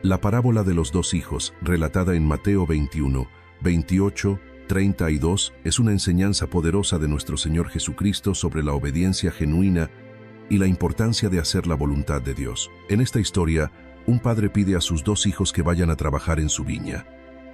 La parábola de los dos hijos, relatada en Mateo 21, 28, 32, es una enseñanza poderosa de nuestro Señor Jesucristo sobre la obediencia genuina y la importancia de hacer la voluntad de Dios. En esta historia, un padre pide a sus dos hijos que vayan a trabajar en su viña.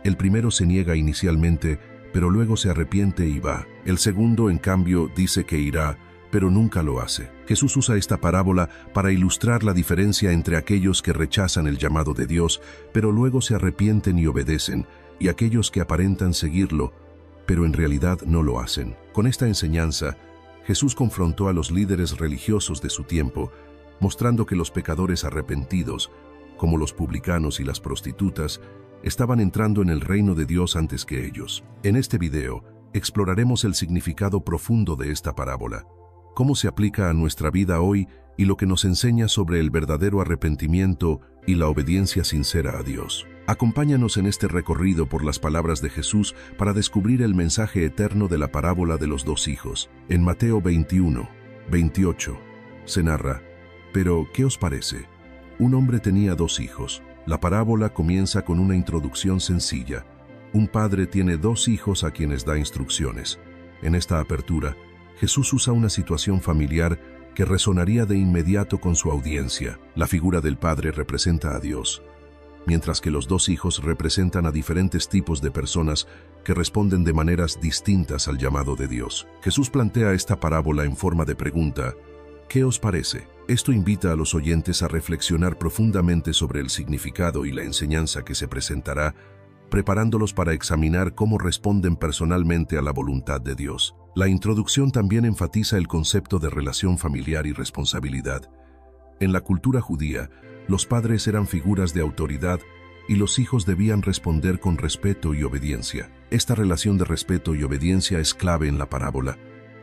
El primero se niega inicialmente, pero luego se arrepiente y va. El segundo, en cambio, dice que irá, pero nunca lo hace. Jesús usa esta parábola para ilustrar la diferencia entre aquellos que rechazan el llamado de Dios, pero luego se arrepienten y obedecen, y aquellos que aparentan seguirlo, pero en realidad no lo hacen. Con esta enseñanza, Jesús confrontó a los líderes religiosos de su tiempo, mostrando que los pecadores arrepentidos, como los publicanos y las prostitutas, estaban entrando en el reino de Dios antes que ellos. En este video, exploraremos el significado profundo de esta parábola, cómo se aplica a nuestra vida hoy y lo que nos enseña sobre el verdadero arrepentimiento y la obediencia sincera a Dios. Acompáñanos en este recorrido por las palabras de Jesús para descubrir el mensaje eterno de la parábola de los dos hijos. En Mateo 21, 28, se narra: «Pero, ¿qué os parece? Un hombre tenía dos hijos». La parábola comienza con una introducción sencilla. Un padre tiene dos hijos a quienes da instrucciones. En esta apertura, Jesús usa una situación familiar que resonaría de inmediato con su audiencia. La figura del padre representa a Dios, mientras que los dos hijos representan a diferentes tipos de personas que responden de maneras distintas al llamado de Dios. Jesús plantea esta parábola en forma de pregunta: ¿qué os parece? Esto invita a los oyentes a reflexionar profundamente sobre el significado y la enseñanza que se presentará, preparándolos para examinar cómo responden personalmente a la voluntad de Dios. La introducción también enfatiza el concepto de relación familiar y responsabilidad. En la cultura judía, los padres eran figuras de autoridad y los hijos debían responder con respeto y obediencia. Esta relación de respeto y obediencia es clave en la parábola,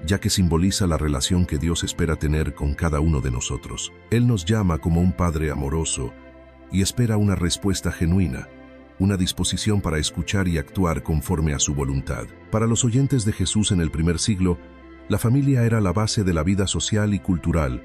ya que simboliza la relación que Dios espera tener con cada uno de nosotros. Él nos llama como un padre amoroso y espera una respuesta genuina, una disposición para escuchar y actuar conforme a su voluntad. Para los oyentes de Jesús en el primer siglo, la familia era la base de la vida social y cultural,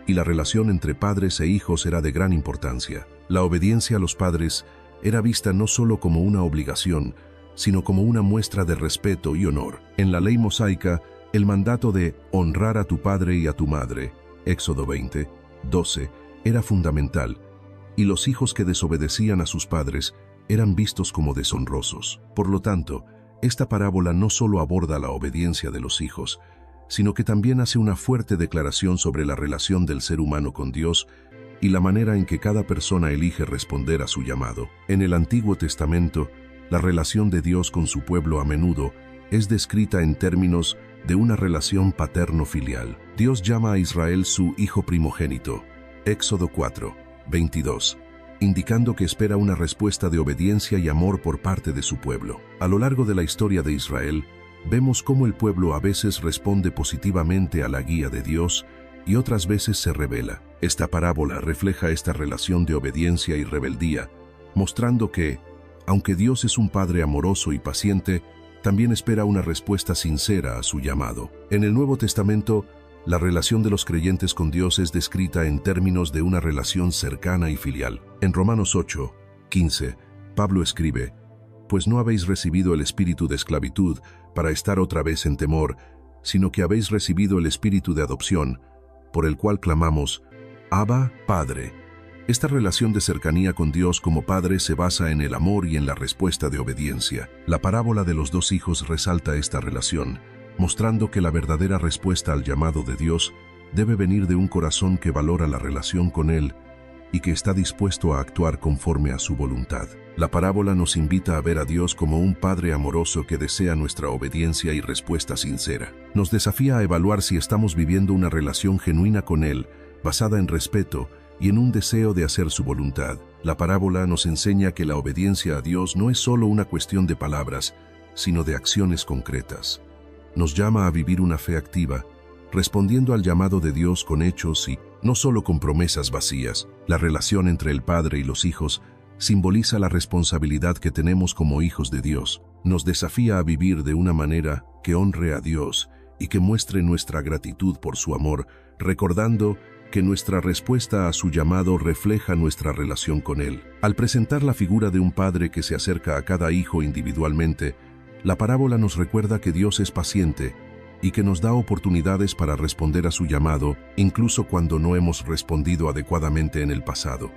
y la relación entre padres e hijos era de gran importancia. La obediencia a los padres era vista no solo como una obligación, sino como una muestra de respeto y honor. En la ley mosaica, el mandato de honrar a tu padre y a tu madre, Éxodo 20, 12, era fundamental, y los hijos que desobedecían a sus padres eran vistos como deshonrosos. Por lo tanto, esta parábola no solo aborda la obediencia de los hijos, sino que también hace una fuerte declaración sobre la relación del ser humano con Dios y la manera en que cada persona elige responder a su llamado. En el Antiguo Testamento, la relación de Dios con su pueblo a menudo es descrita en términos de una relación paterno-filial. Dios llama a Israel su hijo primogénito, Éxodo 4, 22, indicando que espera una respuesta de obediencia y amor por parte de su pueblo. A lo largo de la historia de Israel, vemos cómo el pueblo a veces responde positivamente a la guía de Dios y otras veces se rebela. Esta parábola refleja esta relación de obediencia y rebeldía, mostrando que, aunque Dios es un Padre amoroso y paciente, también espera una respuesta sincera a su llamado. En el Nuevo Testamento, la relación de los creyentes con Dios es descrita en términos de una relación cercana y filial. En Romanos 8, 15, Pablo escribe: «Pues no habéis recibido el espíritu de esclavitud para estar otra vez en temor, sino que habéis recibido el espíritu de adopción, por el cual clamamos, Abba, Padre». Esta relación de cercanía con Dios como Padre se basa en el amor y en la respuesta de obediencia. La parábola de los dos hijos resalta esta relación, mostrando que la verdadera respuesta al llamado de Dios debe venir de un corazón que valora la relación con Él y que está dispuesto a actuar conforme a su voluntad. La parábola nos invita a ver a Dios como un Padre amoroso que desea nuestra obediencia y respuesta sincera. Nos desafía a evaluar si estamos viviendo una relación genuina con Él, basada en respeto y en un deseo de hacer su voluntad. La parábola nos enseña que la obediencia a Dios no es solo una cuestión de palabras, sino de acciones concretas. Nos llama a vivir una fe activa, respondiendo al llamado de Dios con hechos y no solo con promesas vacías. La relación entre el Padre y los hijos simboliza la responsabilidad que tenemos como hijos de Dios. Nos desafía a vivir de una manera que honre a Dios y que muestre nuestra gratitud por su amor, recordando que nuestra respuesta a su llamado refleja nuestra relación con Él. Al presentar la figura de un padre que se acerca a cada hijo individualmente, la parábola nos recuerda que Dios es paciente y que nos da oportunidades para responder a su llamado, incluso cuando no hemos respondido adecuadamente en el pasado.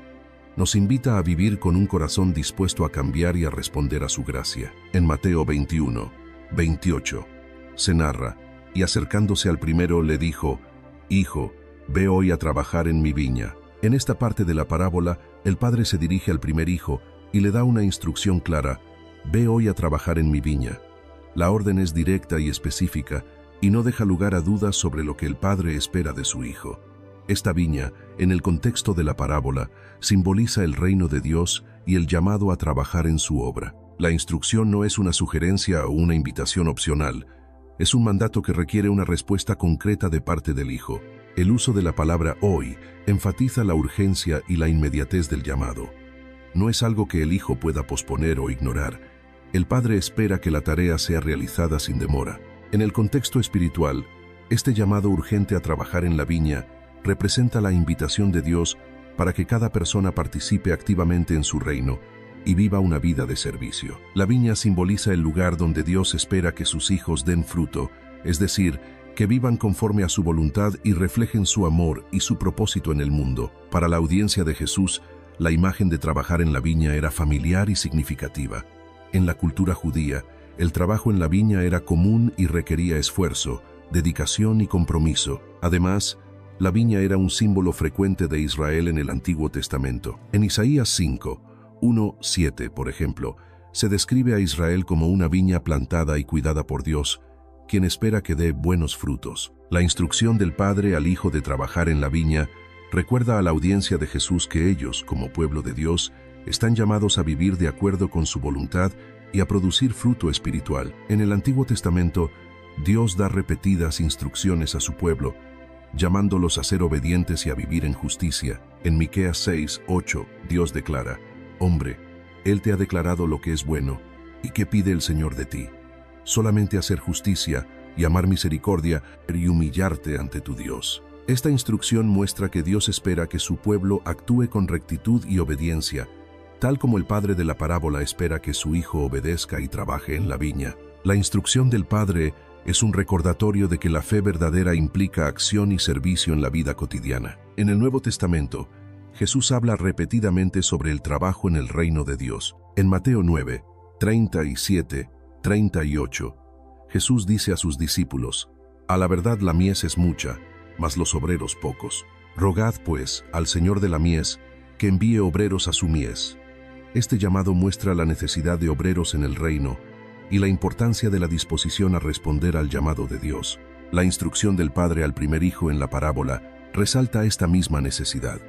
Nos invita a vivir con un corazón dispuesto a cambiar y a responder a su gracia. En Mateo 21, 28, se narra: y acercándose al primero le dijo: Hijo, ve hoy a trabajar en mi viña. En esta parte de la parábola, el padre se dirige al primer hijo y le da una instrucción clara: ve hoy a trabajar en mi viña. La orden es directa y específica y no deja lugar a dudas sobre lo que el padre espera de su hijo. Esta viña, en el contexto de la parábola, simboliza el reino de Dios y el llamado a trabajar en su obra. La instrucción no es una sugerencia o una invitación opcional, es un mandato que requiere una respuesta concreta de parte del hijo. El uso de la palabra hoy enfatiza la urgencia y la inmediatez del llamado. No es algo que el hijo pueda posponer o ignorar. El padre espera que la tarea sea realizada sin demora. En el contexto espiritual, este llamado urgente a trabajar en la viña representa la invitación de Dios para que cada persona participe activamente en su reino y viva una vida de servicio. La viña simboliza el lugar donde Dios espera que sus hijos den fruto, es decir, que vivan conforme a su voluntad y reflejen su amor y su propósito en el mundo. Para la audiencia de Jesús, la imagen de trabajar en la viña era familiar y significativa. En la cultura judía, el trabajo en la viña era común y requería esfuerzo, dedicación y compromiso. Además, la viña era un símbolo frecuente de Israel en el Antiguo Testamento. En Isaías 5, 1-7, por ejemplo, se describe a Israel como una viña plantada y cuidada por Dios, quien espera que dé buenos frutos. La instrucción del Padre al Hijo de trabajar en la viña recuerda a la audiencia de Jesús que ellos, como pueblo de Dios, están llamados a vivir de acuerdo con su voluntad y a producir fruto espiritual. En el Antiguo Testamento, Dios da repetidas instrucciones a su pueblo, llamándolos a ser obedientes y a vivir en justicia. En Miqueas 6:8, Dios declara: Hombre, Él te ha declarado lo que es bueno, ¿y qué pide el Señor de ti? Solamente hacer justicia y amar misericordia y humillarte ante tu Dios. Esta instrucción muestra que Dios espera que su pueblo actúe con rectitud y obediencia, tal como el padre de la parábola espera que su hijo obedezca y trabaje en la viña. La instrucción del Padre es un recordatorio de que la fe verdadera implica acción y servicio en la vida cotidiana. En el Nuevo Testamento, Jesús habla repetidamente sobre el trabajo en el reino de Dios. En Mateo 9, 37, 38, Jesús dice a sus discípulos: A la verdad la mies es mucha, mas los obreros pocos. Rogad, pues, al Señor de la mies, que envíe obreros a su mies. Este llamado muestra la necesidad de obreros en el reino y la importancia de la disposición a responder al llamado de Dios. La instrucción del Padre al primer hijo en la parábola resalta esta misma necesidad.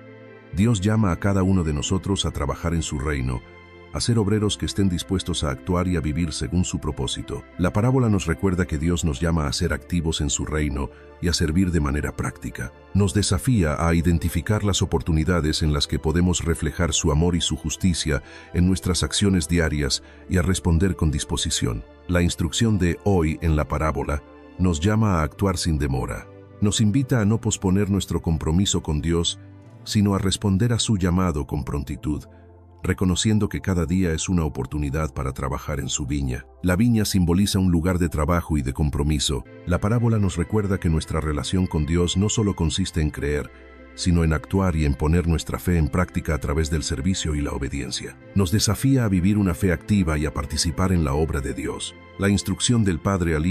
Dios llama a cada uno de nosotros a trabajar en su reino, a ser obreros que estén dispuestos a actuar y a vivir según su propósito. La parábola nos recuerda que Dios nos llama a ser activos en su reino y a servir de manera práctica. Nos desafía a identificar las oportunidades en las que podemos reflejar su amor y su justicia en nuestras acciones diarias y a responder con disposición. La instrucción de hoy en la parábola nos llama a actuar sin demora. Nos invita a no posponer nuestro compromiso con Dios, sino a responder a su llamado con prontitud, reconociendo que cada día es una oportunidad para trabajar en su viña. La viña simboliza un lugar de trabajo y de compromiso. La parábola nos recuerda que nuestra relación con Dios no solo consiste en creer, sino en actuar y en poner nuestra fe en práctica a través del servicio y la obediencia. Nos desafía a vivir una fe activa y a participar en la obra de Dios. La instrucción del Padre al